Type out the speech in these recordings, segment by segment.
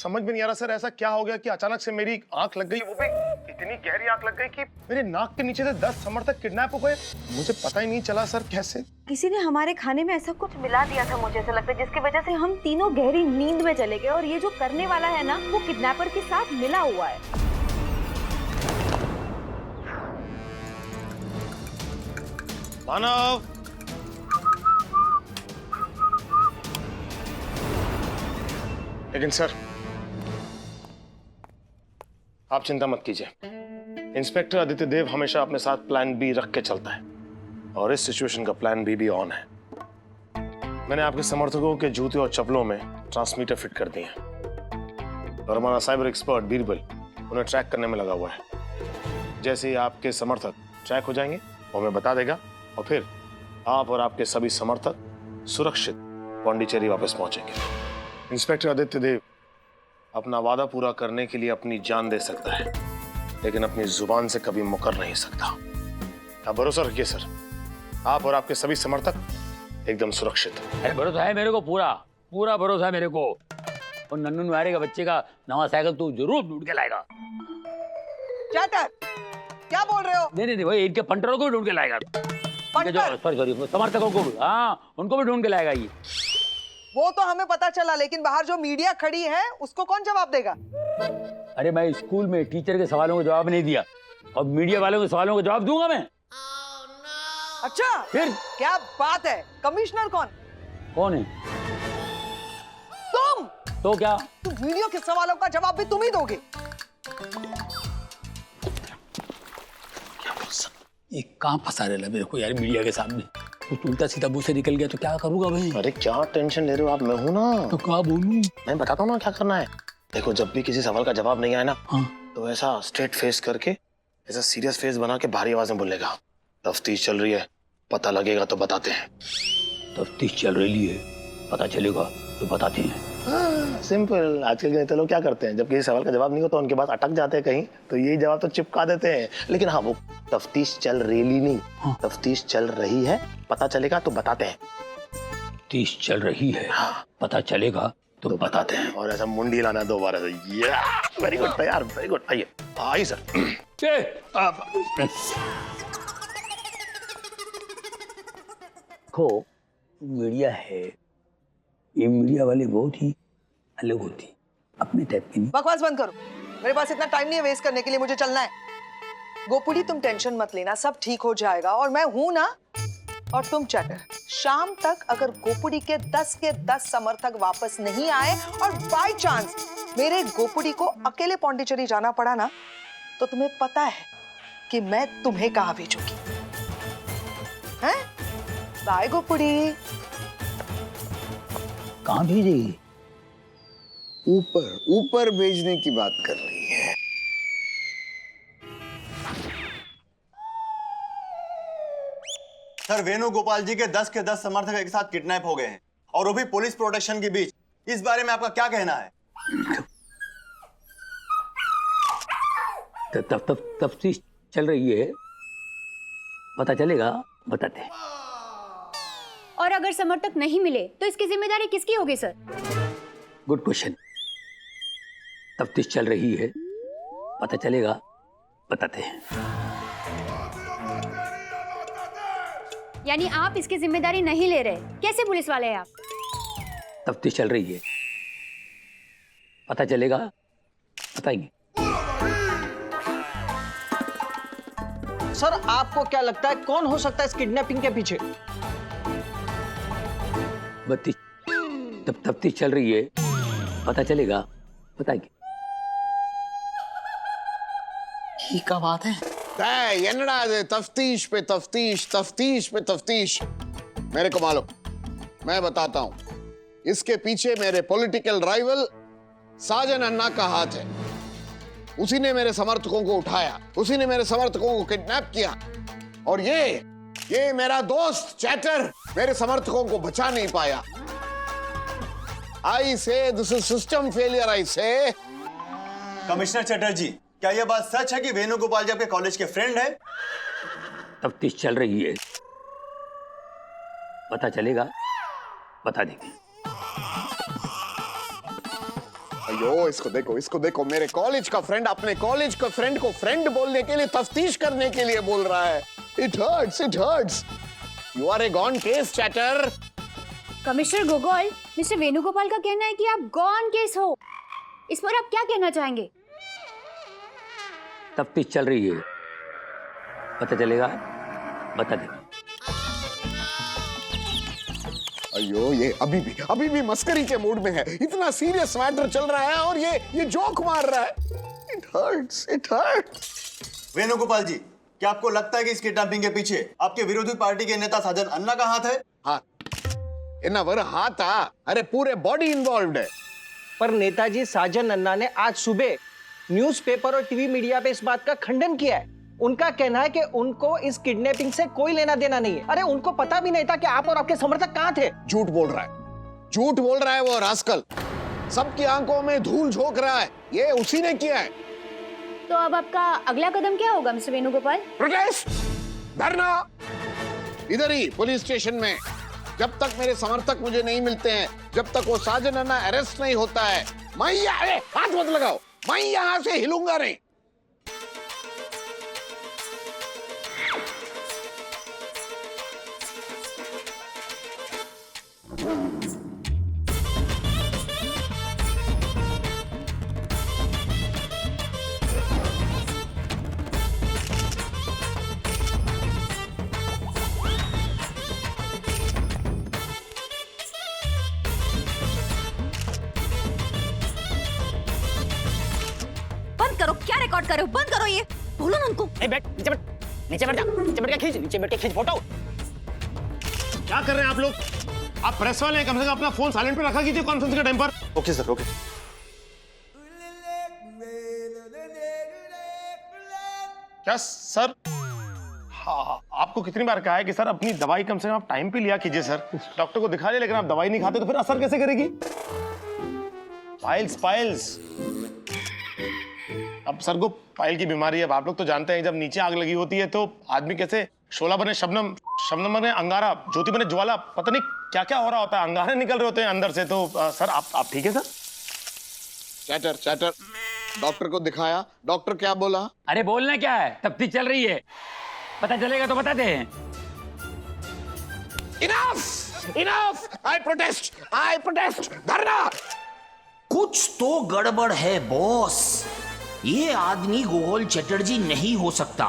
समझ में नहीं आ रहा सर, ऐसा क्या हो गया कि अचानक से मेरी आंख लग गई, वो भी इतनी गहरी आंख लग गई कि मेरे नाक के नीचे से 10 समर्थक किडनैप हो गए। मुझे पता ही नहीं चला सर कैसे। किसी ने हमारे खाने में ऐसा कुछ मिला दिया था, मुझे ऐसा लगता है, जिसकी वजह से हम तीनों गहरी नींद में चले गए और ये जो करने वाला है ना, वो किडनैपर के साथ मिला हुआ है। मानव, लेकिन सर आप चिंता मत कीजिए, इंस्पेक्टर आदित्य देव हमेशा अपने साथ प्लान बी रख के चलता है और इस सिचुएशन का प्लान बी भी ऑन है। मैंने आपके समर्थकों के जूते और चप्पलों में ट्रांसमीटर फिट कर दिए हैं और हमारा साइबर एक्सपर्ट बीरबल उन्हें ट्रैक करने में लगा हुआ है। जैसे ही आपके समर्थक ट्रैक हो जाएंगे वो हमें बता देगा और फिर आप और आपके सभी समर्थक सुरक्षित पौंडीचेरी वापस पहुंचेंगे। इंस्पेक्टर आदित्य देव अपना वादा पूरा करने के लिए अपनी जान दे सकता है, लेकिन अपनी जुबान से कभी मुकर नहीं सकता। आप भरोसा रखिए सर, आप और आपके सभी समर्थक एकदम सुरक्षित। अरे भरोसा है मेरे को, पूरा पूरा भरोसा है मेरे को। और नन्नू निवारे का बच्चे का नवा साइकिल तू जरूर ढूंढ के लाएगा। चैटर, क्या बोल रहे हो? नहीं भाई, इनके पंटरों को भी ढूंढ के लाएगा। सॉरी समर्थकों को भी, हाँ उनको भी ढूंढ के लाएगा ये। वो तो हमें पता चला, लेकिन बाहर जो मीडिया खड़ी है उसको कौन जवाब देगा? अरे मैं स्कूल में टीचर के सवालों का जवाब नहीं दिया और मीडिया वालों के सवालों का जवाब दूंगा मैं। अच्छा, फिर क्या बात है? कमिश्नर कौन है? तुम। तो क्या? तुम मीडिया के सवालों का जवाब भी तुम ही दोगे? ये कहाँ फंसा रहे मेरे को यार मीडिया के सामने। कुछ उल्टा सीधा मुंह से निकल गया तो क्या करूंगा भाई? अरे क्या टेंशन ले रहे हो आप, मैं हूं ना। तो क्या बोलूं? मैं बताता हूँ ना क्या करना है। देखो, जब भी किसी सवाल का जवाब नहीं आए ना, हाँ। तो ऐसा स्ट्रेट फेस करके, ऐसा सीरियस फेस बना के भारी आवाज में बोलेगा, तफ्तीश चल रही है, पता लगेगा तो बताते हैं। तफ्तीश चल रही है, पता चलेगा तो बताते हैं। हाँ, सिंपल। आजकल के नेता लोग क्या करते हैं, जब किसी सवाल का जवाब नहीं होता उनके पास अटक जाते हैं कहीं, तो यही जवाब तो चिपका देते हैं। लेकिन हाँ, वो तफ्तीश चल रही नहीं, हाँ। तफ्तीश चल रही है, पता चलेगा तो बताते हैं। तफ्तीश चल रही है, हाँ। पता चलेगा तो बताते हैं। और ऐसा मुंडी लाना दोबारा से। वेरी गुड यार, वेरी गुड। आइए आइए सर। देखो, मीडिया है, ये मीडिया वाले बहुत ही अलग होती, अपने टाइप की नहीं। बकवास बंद करो, मेरे पास इतना टाइम नहीं है वेस्ट करने के लिए, मुझे चलना है। गोपुड़ी, तुम टेंशन मत लेना, सब ठीक हो जाएगा और मैं हूं ना। और तुम चैटर, शाम तक अगर गोपुड़ी के 10 के 10 समर्थक वापस नहीं आए और बाय चांस मेरे गोपुड़ी को अकेले पौंडीचेरी जाना पड़ा ना, तो तुम्हें पता है कि मैं तुम्हें कहां भेजूंगी। हैं? बाय गोपुड़ी। कहाँ भेजेगी? ऊपर ऊपर भेजने की बात कर रही है। सर, वेणुगोपाल जी के 10 के 10 समर्थक एक साथ किडनैप हो गए हैं और वो भी पुलिस प्रोटेक्शन के बीच। इस बारे में आपका क्या कहना है? तफ्तीश चल रही है, पता चलेगा बताते हैं। और अगर समर्थक नहीं मिले तो इसकी जिम्मेदारी किसकी होगी सर? Good question. तफ्तीश चल रही है, पता चलेगा बताते हैं। यानी आप इसकी जिम्मेदारी नहीं ले रहे? कैसे पुलिस वाले हैं आप? तफ्तीश चल रही है, पता चलेगा बताएंगे। सर, आपको क्या लगता है कौन हो सकता है इस किडनैपिंग के पीछे? तफ्तीश चल रही है, पता चलेगा बताएंगे। क्या बात है? என்னடா இது तफ्तीश पे तफ्तीश, तफ्तीश पे तफ्तीश। मेरे को मालूम, मैं बताता हूं। इसके पीछे मेरे पॉलिटिकल राइवल साजन अन्ना का हाथ है। उसी ने मेरे समर्थकों को उठाया, उसी ने मेरे समर्थकों को किडनैप किया और ये मेरा दोस्त चैटर मेरे समर्थकों को बचा नहीं पाया। I say this is system failure, I say। Commissioner Chatterjee, क्या यह बात सच है कि वेणुगोपाल जी आपके कॉलेज के फ्रेंड है? तफ्तीश चल रही है, पता चलेगा बता देंगे। अयो इसको देखो मेरे कॉलेज का फ्रेंड अपने कॉलेज का फ्रेंड को फ्रेंड बोलने के लिए तफ्तीश करने के लिए बोल रहा है। It hurts. You are a gone case chatter. Commissioner Gogol, mister Venugopal का कहना है कि आप गॉन केस हो। इस पर आप क्या कहना चाहेंगे? तफ्तीश चल रही है, पता चलेगा, बता दे। अयो ये अभी भी मस्करी के मूड में है। इतना सीरियस मैटर चल रहा है और ये जोक मार रहा है। It hertz. वेणुगोपाल जी, क्या आपको लगता है कि इस किडनैपिंग के पीछे आपके विरोधी पार्टी के नेता साजन अन्ना का हाथ है? हाथ अरे पूरे बॉडी इन्वॉल्व्ड है। पर नेताजी साजन अन्ना ने आज सुबह न्यूज़पेपर और टीवी मीडिया पे इस बात का खंडन किया है। उनका कहना है कि उनको इस किडनैपिंग से कोई लेना देना नहीं है। अरे उनको पता भी नहीं था कि आप और आपके समर्थक कहां थे। झूठ बोल रहा है वो रास्कल। सबकी आंखों में धूल झोंक रहा है। ये उसी ने किया है। तो अब आपका अगला कदम क्या होगा मिस्टर वेणुगोपाल? प्रोटेस्ट, धरना, इधर ही पुलिस स्टेशन में। जब तक मेरे समर्थक मुझे नहीं मिलते हैं, जब तक वो साजन अन्ना अरेस्ट नहीं होता है, हाथ मत लगाओ, मैं यहां से हिलूंगा नहीं। बंद करो, क्या रिकॉर्ड कर रहे हो? बंद करो ये, बोलो ना उनको। नीचे बैठ के खींच फोटो। क्या कर रहे हैं आप लोग? आप प्रेस वाले हैं, कम से कम अपना फोन साइलेंट पे रखा कीजिए कॉन्फ्रेंस के टाइम पर। Okay sir, okay. क्या सर? हाँ, आपको कितनी बार कहा है कि सर अपनी दवाई कम से कम आप टाइम पे लिया कीजिए सर। डॉक्टर को दिखा लिया, लेकिन आप दवाई नहीं खाते तो फिर असर कैसे करेगी? पाइल्स। अब सर को पाइल की बीमारी है। अब आप लोग तो जानते हैं, जब नीचे आग लगी होती है तो आदमी कैसे शोला बने शबनम, शबनम बने अंगारा, ज्योति बने ज्वाला, पता नहीं क्या क्या हो रहा होता है, अंगारे निकल रहे होते हैं अंदर से। तो सर आप ठीक है सर? चैटर डॉक्टर को दिखाया, डॉक्टर क्या बोला? अरे बोलना क्या है, तफ्तीश चल रही है, पता चलेगा तो बताते हैं। इनफ, आई प्रोटेस्ट, धरना। कुछ तो गड़बड़ है बॉस। ये आदमी गोगोल चटर्जी नहीं हो सकता।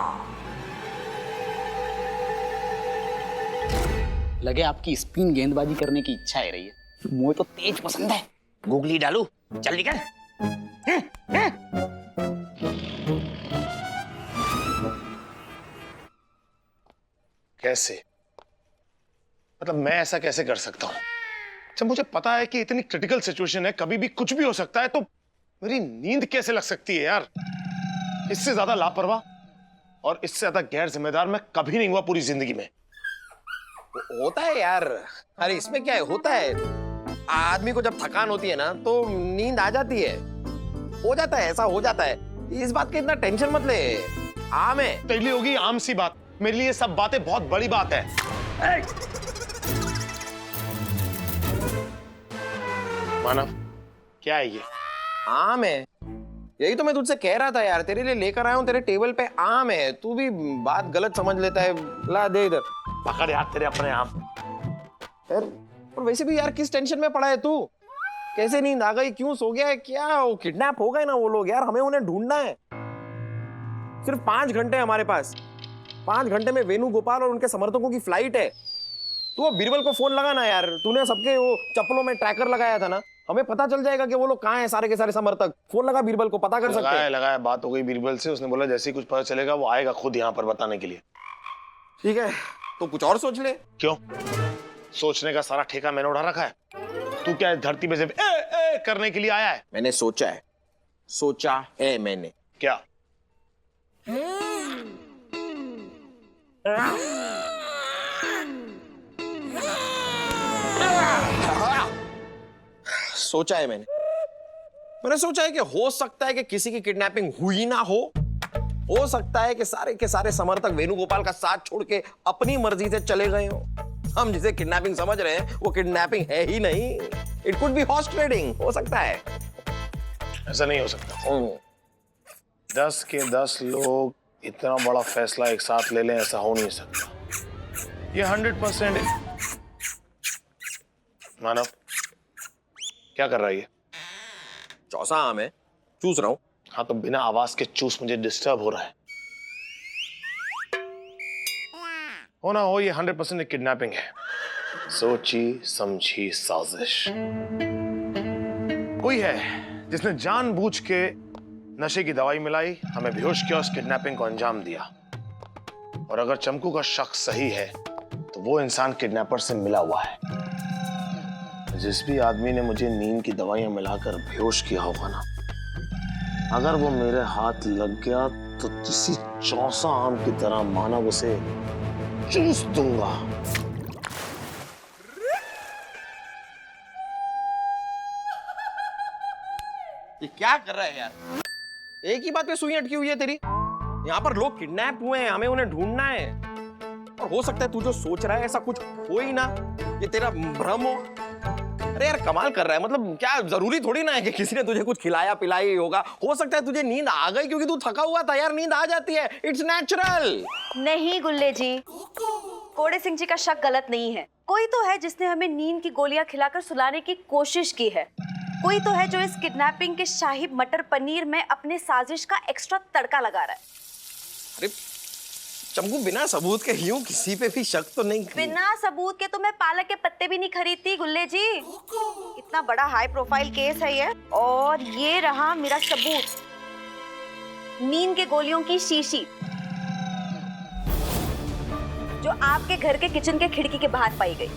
लगे आपकी स्पिन गेंदबाजी करने की इच्छा है रही है। मुझे तो तेज पसंद है। गुगली डालू, चल निकल। कैसे? मतलब मैं ऐसा कैसे कर सकता हूं जब मुझे पता है कि इतनी क्रिटिकल सिचुएशन है, कभी भी कुछ भी हो सकता है। तो मेरी नींद कैसे लग सकती है यार? इससे ज्यादा लापरवाह और इससे ज्यादा गैर जिम्मेदार मैं कभी नहीं हुआ पूरी जिंदगी में। होता है यार। अरे इसमें क्या है, होता है। आदमी को जब थकान होती है ना तो नींद आ जाती है। हो जाता है, ऐसा हो जाता है। इस बात की इतना टेंशन मत ले, आम है। तेरे लिए होगी आम सी बात, मेरे लिए सब बातें बहुत बड़ी बात है। मानव, क्या है ये? आम है, यही तो मैं तुझसे कह रहा था यार। तेरे लिए लेकर आया हूं, तेरे टेबल पे आम है। तू भी बात गलत समझ लेता है। ला दे इधर। पकड़ यार तेरे अपने आम। यार और वैसे भी यार किस टेंशन में पड़ा है तू? कैसे नींद आ गई, क्यों सो गया है, क्या वो किडनैप हो गए ना वो लोग? यार हमें उन्हें ढूंढना है। सिर्फ 5 घंटे हमारे पास। 5 घंटे में वेणुगोपाल और उनके समर्थकों की फ्लाइट है। तू बीरबल को फोन लगाना यार। तूने सबके वो चप्पलों में ट्रैकर लगाया था ना, हमें पता चल जाएगा कि वो लोग कहाँ हैं सारे के सारे समर्थक। फोन लगा बीरबल को, पता कर सकते हैं। लगाया, बात हो गई बीरबल से। उसने बोला जैसे ही कुछ पता चलेगा वो आएगा खुद यहाँ पर बताने के लिए। ठीक है, तो कुछ और सोच ले। क्यों? सोचने का सारा ठेका मैंने उठा रखा है। तू क्या धरती पे से ए करने के लिए आया है? मैंने सोचा है मैंने। क्या? सोचा है मैंने सोचा है कि हो सकता है कि किसी की किडनैपिंग हुई ना हो सकता है कि सारे के सारे समर्थक वेणुगोपाल का साथ छोड़ के अपनी मर्जी से चले गए हो। हम जिसे किडनैपिंग समझ रहे हैं वो किडनैपिंग है ही नहीं। It could be horse trading, हो सकता है। ऐसा नहीं हो सकता। 10 के 10 लोग इतना बड़ा फैसला एक साथ ले लें, ऐसा हो नहीं सकता। ये 100% मानव क्या कर रहा है ये? चौसा आम है, चूस रहा हूँ। हाँ तो बिना आवाज के चूस, मुझे डिस्टर्ब हो रहा है। हो ना हो, ये 100% किडनैपिंग है। सोची समझी साजिश। कोई है जिसने जानबूझ के नशे की दवाई मिलाई, हमें बेहोश किया, उस किडनैपिंग को अंजाम दिया। और अगर चमकू का शक सही है तो वो इंसान किडनैपर से मिला हुआ है। जिस भी आदमी ने मुझे नींद की दवाइयां मिलाकर बेहोश किया होगा ना, अगर वो मेरे हाथ लग गया तो किसी चौसा आम की तरह मानव उसे चूस दूंगा। ये क्या कर रहा है यार? एक ही बात पे सुई अटकी हुई है तेरी। यहाँ पर लोग किडनैप हुए हैं, हमें उन्हें ढूंढना है। और हो सकता है तू जो सोच रहा है ऐसा कुछ हो ही ना, ये तेरा भ्रम हो। अरे यार कमाल कर रहा है, मतलब क्या जरूरी थोड़ी ना है कि किसी ने तुझे कुछ खिलाया पिलाया ही होगा। हो सकता है तुझे नींद आ गई क्योंकि तू थका हुआ था यार, नींद आ जाती है, इट्स नेचुरल। नहीं गुल्ले जी, कोड़े सिंह जी का शक गलत नहीं है। कोई तो है जिसने हमें नींद की गोलियां खिलाकर सुलाने की कोशिश की है। कोई तो है जो इस किडनैपिंग के शाही मटर पनीर में अपने साजिश का एक्स्ट्रा तड़का लगा रहा है। अरे चमकू, बिना सबूत के यूं किसी पे भी शक तो नहीं। बिना सबूत के तो मैं पालक के पत्ते भी नहीं खरीदती गुल्ले जी। इतना बड़ा हाई प्रोफाइल केस है ये। और ये रहा मेरा सबूत, नींद के गोलियों की शीशी जो आपके घर के किचन के खिड़की के बाहर पाई गई।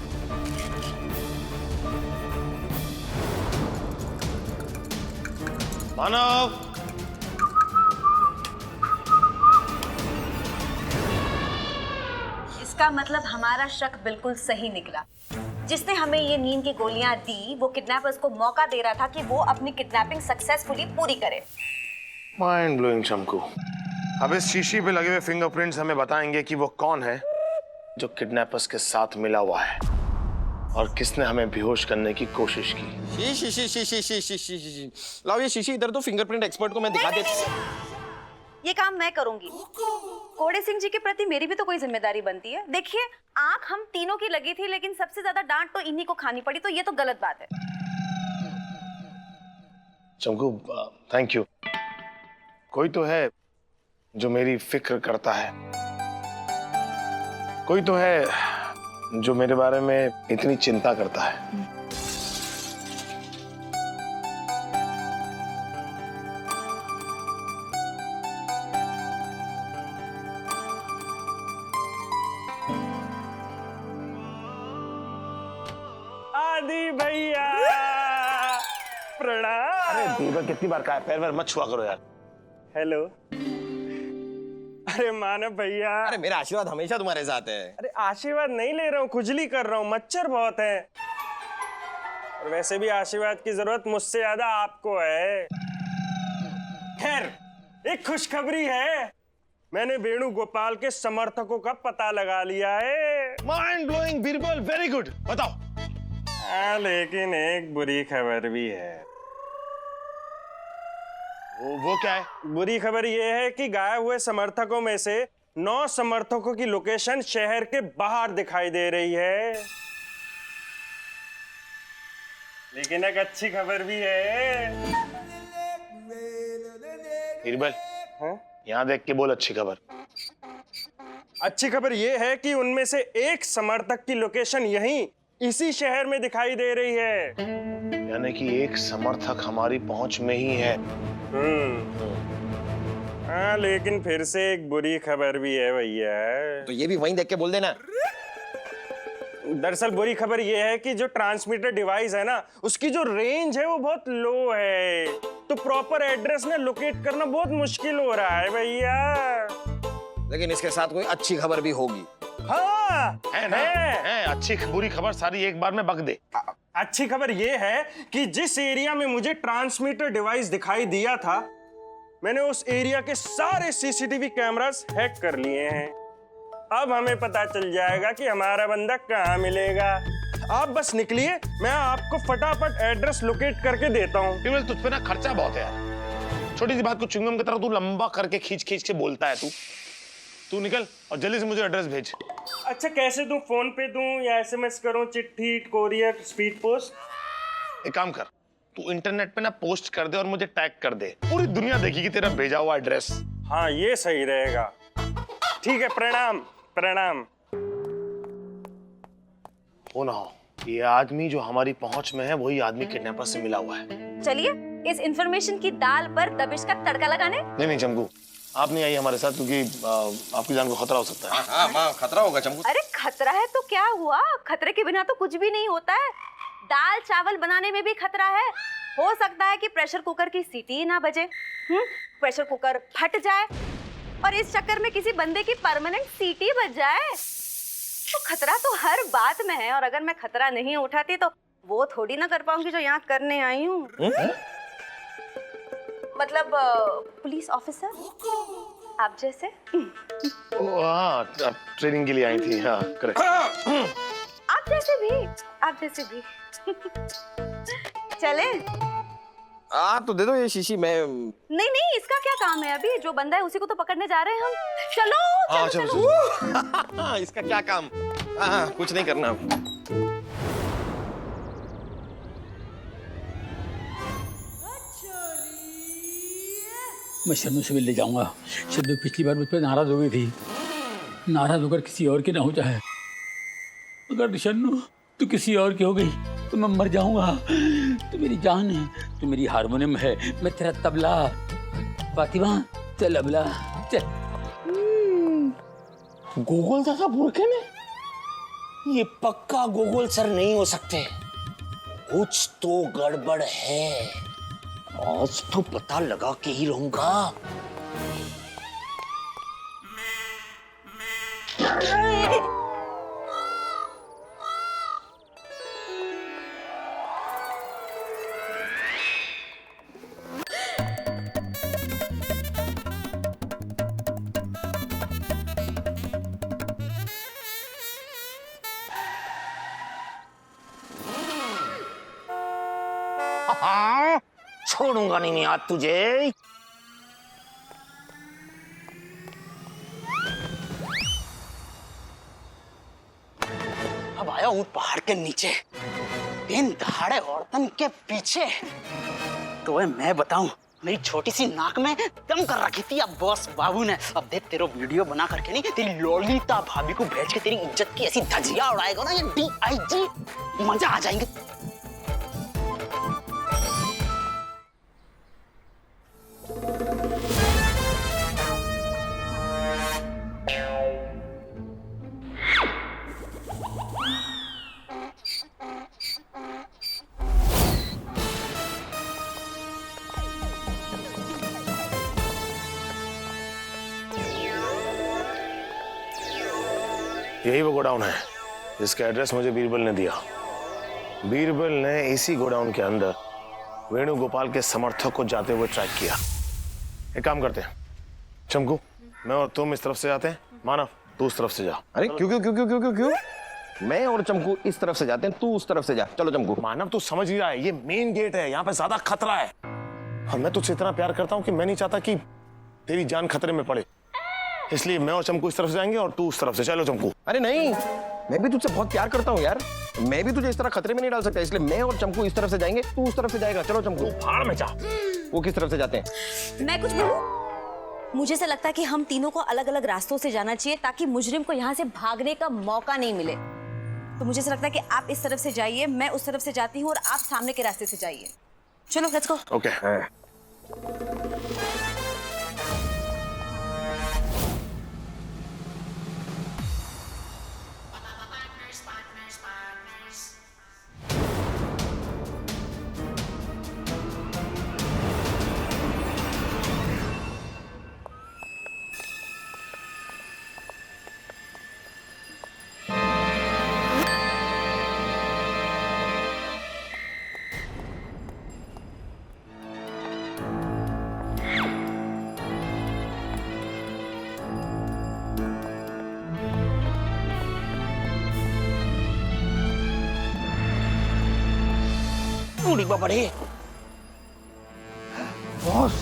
मानव, इसका मतलब हमारा शक बिल्कुल सही निकला। जिसने हमें ये नींद की गोलियां दी वो किडनैपर्स को मौका दे रहा था कि वो अपनी किडनैपिंग सक्सेसफुली पूरी करे। Mind blowing Chamku. अब इस शीशी पे लगे हुए फिंगरप्रिंट्स हमें बताएंगे कि वो कौन है जो किडनैपर्स के साथ मिला हुआ है और किसने हमें बेहोश करने की कोशिश की। शीशी लाओ ये शीशी इधर, तो फिंगरप्रिंट एक्सपर्ट को मैं दिखा देता। ये काम मैं करूंगी। कोड़े सिंह जी के प्रति मेरी भी तो कोई जिम्मेदारी बनती है। देखिए, आंख हम तीनों की लगी थी, लेकिन सबसे ज्यादा डांट तो इन्हीं को खानी पड़ी, तो ये तो गलत बात है। चमकू थैंक यू। कोई तो है जो मेरी फिक्र करता है, कोई तो है जो मेरे बारे में इतनी चिंता करता है। आदि भैया प्रणाम। अरे दीपक, कितनी बार कहा है पैर वैर मत छुआ करो यार। हेलो। अरे मानव भैया। अरे मेरा आशीर्वाद हमेशा तुम्हारे साथ है। अरे आशीर्वाद नहीं ले रहा हूँ, खुजली कर रहा हूँ, मच्छर बहुत है। और वैसे भी आशीर्वाद की जरूरत मुझसे ज्यादा आपको है। खैर, एक खुशखबरी है, मैंने वेणुगोपाल के समर्थकों का पता लगा लिया है। Mind blowing Birbal, very good, बताओ। लेकिन एक बुरी खबर भी है। वो क्या है? बुरी खबर ये है कि गायब हुए समर्थकों में से 9 समर्थकों की लोकेशन शहर के बाहर दिखाई दे रही है। लेकिन एक अच्छी खबर भी है। बीरबल, यहाँ देख के बोल अच्छी खबर। अच्छी खबर ये है कि उनमें से एक समर्थक की लोकेशन यहीं इसी शहर में दिखाई दे रही है। यानी कि एक समर्थक हमारी पहुंच में ही है। हाँ, लेकिन फिर से एक बुरी खबर भी है भैया। तो ये भी वहीं देख के बोल देना। दरअसल बुरी खबर ये है कि जो ट्रांसमीटर डिवाइस है ना, उसकी जो रेंज है वो बहुत लो है, तो प्रॉपर एड्रेस ना लोकेट करना बहुत मुश्किल हो रहा है भैया। लेकिन इसके साथ कोई अच्छी खबर भी होगी। हाँ, है ना? है। अच्छी बुरी खबर सारी एक बार में बक दे। अच्छी खबर ये है कि जिस एरिया में मुझे ट्रांसमीटर डिवाइस दिखाई दिया था, मैंने उस एरिया के सारे सीसीटीवी कैमरास हैक कर लिए हैं। अब हमें पता चल जाएगा कि हमारा बंदा कहाँ मिलेगा। आप बस निकलिए, मैं आपको फटाफट एड्रेस लोकेट करके देता हूँ। बिरबल तुझ पे ना खर्चा बहुत है यार, छोटी सी बात को च्युइंगम की तरह तू लंबा करके खींच खींच के बोलता है। तू निकल और जल्दी से मुझे एड्रेस भेज। अच्छा कैसे दूं, फोन पे दूं या एसएमएस करूं, चिट्ठी, कोरियर, स्पीड पोस्ट? एक काम कर, तू इंटरनेट पे ना पोस्ट कर दे और मुझे टैग कर दे, पूरी दुनिया देखेगी तेरा भेजा हुआ एड्रेस। हाँ ये सही रहेगा। ठीक है, प्रणाम प्रणाम। हो ना हो, ये आदमी जो हमारी पहुंच में है वही आदमी किडनैपर से मिला हुआ है। चलिए इस इंफॉर्मेशन की दाल पर दबिश का तड़का लगाने। नहीं चंकू, आप नहीं आई हमारे साथ क्योंकि आपकी जान को खतरा हो सकता है। हाँ माँ, खतरा होगा चंकू। अरे खतरा है तो क्या हुआ, खतरे के बिना तो कुछ भी नहीं होता है। दाल चावल बनाने में भी खतरा है। हो सकता है कि प्रेशर कुकर की सीटी ही ना बजे, प्रेशर कुकर फट जाए और इस चक्कर में किसी बंदे की परमानेंट सीटी बज जाए। तो खतरा तो हर बात में है, और अगर मैं खतरा नहीं उठाती तो वो थोड़ी ना कर पाऊंगी जो यहाँ करने आई हूँ। मतलब पुलिस ऑफिसर आप जैसे। हाँ, ट्रेनिंग के लिए आई थी। हाँ करेक्ट। आप जैसे भी चले। आप तो दे दो ये शीशी, मैं नहीं इसका क्या काम है, अभी जो बंदा है उसी को तो पकड़ने जा रहे हैं हम। चलो चलो, चलो। हाँ, इसका क्या काम? हाँ, कुछ नहीं करना। मैं शन्नू से भी ले जाऊंगा। शन्नू पिछली बार मुझ पर नाराज हो गई थी, नाराज होकर किसी और की ना हो जाए। अगर शन्नू तू किसी और की हो गई तो मैं मर जाऊंगा। तू मेरी जान है, तू मेरी हारमोनियम है, मैं तेरा तबला। फातिमा चल अबला चल। गोगोल दादा बुरखे में? ये पक्का गोगोल सर नहीं हो सकते, कुछ तो गड़बड़ है। आज तो पता लगा के ही रहूंगा। छोड़ूंगा नहीं आज तुझे। अब आया हूं पहाड़ के नीचे, दिन दहाड़े औरतन के पीछे। तो मैं बताऊं, मेरी छोटी सी नाक में दम कर रखी थी अब बॉस बाबू ने। अब देख तेरा वीडियो बना करके नहीं, तेरी ललिता भाभी को भेज के तेरी इज्जत की ऐसी धज्जियां उड़ाएगा ना ये DIG, मजा आ जाएंगे। यही वो गोडाउन है जिसका एड्रेस मुझे बीरबल ने दिया। बीरबल ने इसी गोडाउन के अंदर वेणुगोपाल के समर्थक को जाते हुए ट्रैक किया। एक काम करते हैं चमकू, मैं और तुम इस तरफ से जाते हैं, मानव तू उस तरफ से जा। अरे क्यों क्यों क्यों क्यों क्यों क्यों क्यों? मैं और चमकू इस तरफ से जाते हैं, तू उस तरफ से जा। चलो चमकू। मानव तू समझ ही रहा है, ये मेन गेट है, यहाँ पे ज्यादा खतरा है। और मैं तुझसे इतना प्यार करता हूँ कि मैं नहीं चाहता कि तेरी जान खतरे में पड़े, इसलिए मैं और चमकू इस तरफ से जाएंगे और तू उस तरफ से। चलो चमकू। अरे नहीं, मैं भी तुझसे बहुत प्यार करता हूँ यार, मैं भी तुझे इस तरह खतरे में नहीं डाल सकता, इसलिए मैं और चमकू इस तरफ से जाएंगे, तू उस तरफ से जाएगा। चलो चमकू। भाड़ में जा। वो किस तरफ से जाते हैं? मैं कुछ बोलूं? मुझे ऐसा लगता है कि हम तीनों को अलग अलग रास्तों से जाना चाहिए ताकि मुजरिम को यहाँ से भागने का मौका नहीं मिले। तो मुझे ऐसा लगता है कि आप इस तरफ से जाइए, मैं उस तरफ से जाती हूँ और आप सामने के रास्ते से जाइए। चलो लेट्स गो। ओके। उड़ी बड़े बॉस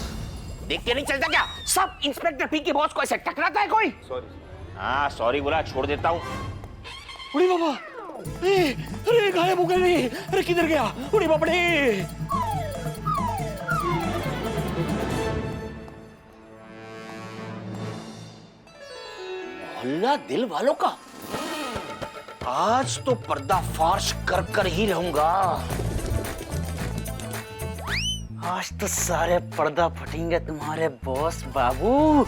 देख के नहीं चलता क्या? सब इंस्पेक्टर पी के बॉस को ऐसे टकराता है कोई? सॉरी। हाँ सॉरी बोला, छोड़ देता हूँ। उड़ी बाबा, अरे गायब हो गए। अरे किधर गया? उड़ी बाबड़े। मोहल्ला दिल वालों का आज तो पर्दाफाश कर ही रहूंगा। आज तो सारे पर्दा फटेंगे तुम्हारे बॉस बाबू।